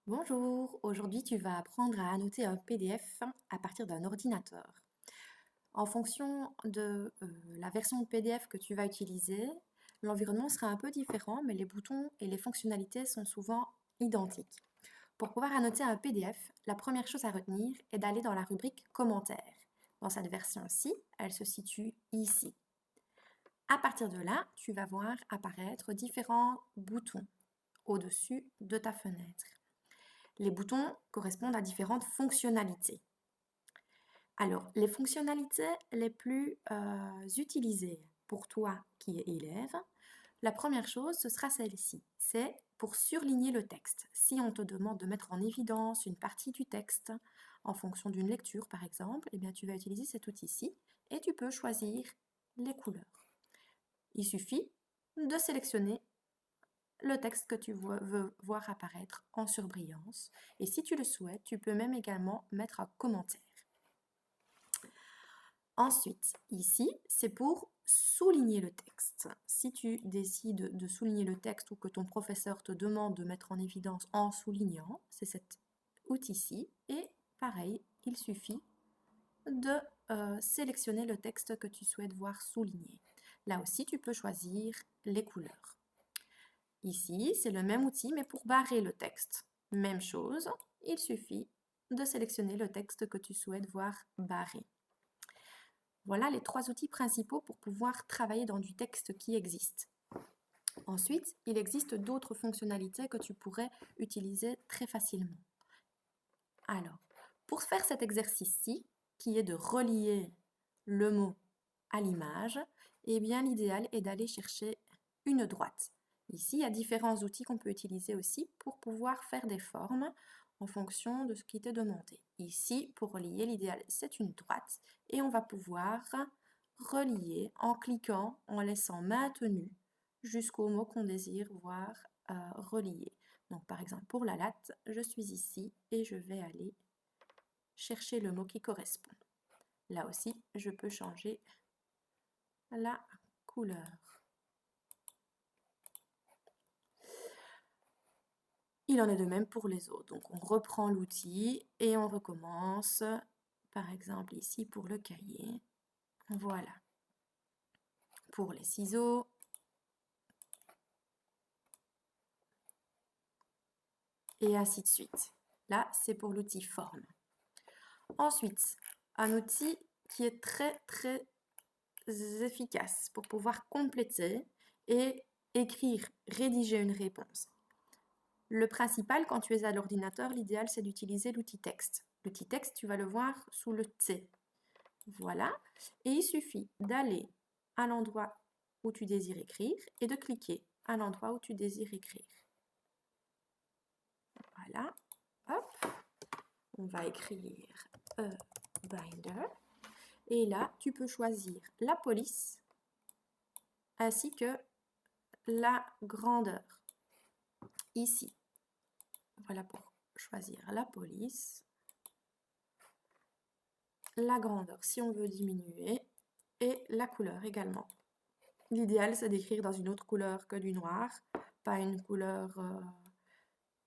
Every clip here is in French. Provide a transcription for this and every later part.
Bonjour, aujourd'hui tu vas apprendre à annoter un PDF à partir d'un ordinateur. En fonction de la version de PDF que tu vas utiliser, l'environnement sera un peu différent, mais les boutons et les fonctionnalités sont souvent identiques. Pour pouvoir annoter un PDF, la première chose à retenir est d'aller dans la rubrique commentaires. Dans cette version-ci, elle se situe ici. À partir de là, tu vas voir apparaître différents boutons au-dessus de ta fenêtre. Les boutons correspondent à différentes fonctionnalités. Alors, les fonctionnalités les plus utilisées pour toi qui es élève, la première chose, ce sera celle-ci. C'est pour surligner le texte. Si on te demande de mettre en évidence une partie du texte en fonction d'une lecture, par exemple, eh bien, tu vas utiliser cet outil-ci et tu peux choisir les couleurs. Il suffit de sélectionner le texte que tu veux voir apparaître en surbrillance. Et si tu le souhaites, tu peux même également mettre un commentaire. Ensuite, ici, c'est pour souligner le texte. Si tu décides de souligner le texte ou que ton professeur te demande de mettre en évidence en soulignant, c'est cet outil-ci. Et pareil, il suffit de sélectionner le texte que tu souhaites voir souligné. Là aussi, tu peux choisir les couleurs. Ici, c'est le même outil, mais pour barrer le texte. Même chose, il suffit de sélectionner le texte que tu souhaites voir barré. Voilà les trois outils principaux pour pouvoir travailler dans du texte qui existe. Ensuite, il existe d'autres fonctionnalités que tu pourrais utiliser très facilement. Alors, pour faire cet exercice-ci, qui est de relier le mot à l'image, eh bien l'idéal est d'aller chercher une droite. Ici, il y a différents outils qu'on peut utiliser aussi pour pouvoir faire des formes en fonction de ce qui t'est demandé. Ici, pour relier, l'idéal, c'est une droite et on va pouvoir relier en cliquant, en laissant maintenu jusqu'au mot qu'on désire voir relier. Donc, par exemple, pour la latte, je suis ici et je vais aller chercher le mot qui correspond. Là aussi, je peux changer la couleur. Il en est de même pour les autres. Donc, on reprend l'outil et on recommence. Par exemple, ici, pour le cahier. Voilà. Pour les ciseaux. Et ainsi de suite. Là, c'est pour l'outil forme. Ensuite, un outil qui est très, très efficace pour pouvoir compléter et écrire, rédiger une réponse. Le principal, quand tu es à l'ordinateur, l'idéal, c'est d'utiliser l'outil texte. L'outil texte, tu vas le voir sous le T. Voilà. Et il suffit d'aller à l'endroit où tu désires écrire et de cliquer à l'endroit où tu désires écrire. Voilà. Hop. On va écrire binder. Et là, tu peux choisir la police ainsi que la grandeur. Ici. Voilà pour choisir la police. La grandeur si on veut diminuer et la couleur également. L'idéal, c'est d'écrire dans une autre couleur que du noir, pas une couleur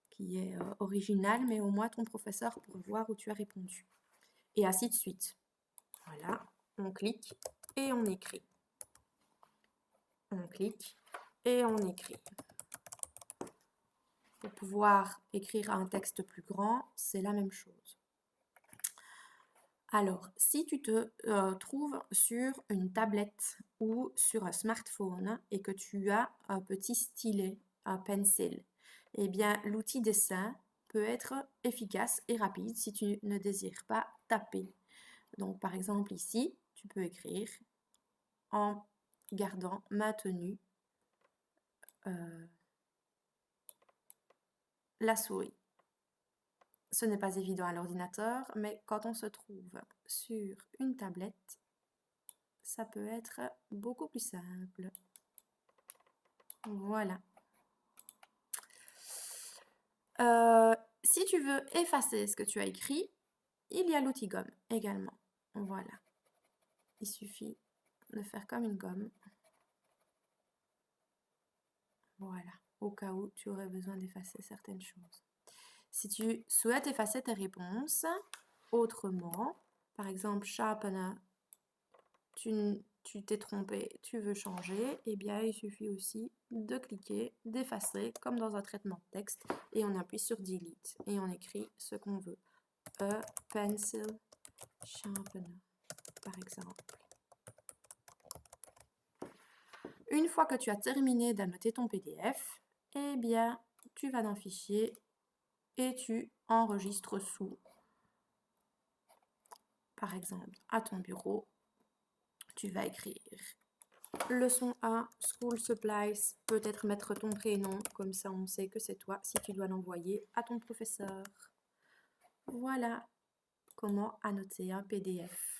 qui est originale, mais au moins ton professeur pour voir où tu as répondu. Et ainsi de suite. Voilà, on clique et on écrit. On clique et on écrit. Pour pouvoir écrire un texte plus grand, c'est la même chose. Alors, si tu te trouves sur une tablette ou sur un smartphone et que tu as un petit stylet, un pencil, eh bien, l'outil dessin peut être efficace et rapide si tu ne désires pas taper. Donc, par exemple, ici, tu peux écrire en gardant maintenu la souris. Ce n'est pas évident à l'ordinateur, mais quand on se trouve sur une tablette, ça peut être beaucoup plus simple. Voilà. Si tu veux effacer ce que tu as écrit, il y a l'outil gomme également. Voilà. Il suffit de faire comme une gomme. Voilà. Au cas où tu aurais besoin d'effacer certaines choses. Si tu souhaites effacer tes réponses autrement, par exemple, sharpener, tu t'es trompé, tu veux changer, eh bien, il suffit aussi de cliquer, d'effacer, comme dans un traitement de texte, et on appuie sur Delete, et on écrit ce qu'on veut. A pencil sharpener, par exemple. Une fois que tu as terminé d'annoter ton PDF, eh bien, tu vas dans Fichier et tu enregistres sous. Par exemple, à ton bureau, tu vas écrire leçon 1, School Supplies, peut-être mettre ton prénom, comme ça on sait que c'est toi si tu dois l'envoyer à ton professeur. Voilà comment annoter un PDF.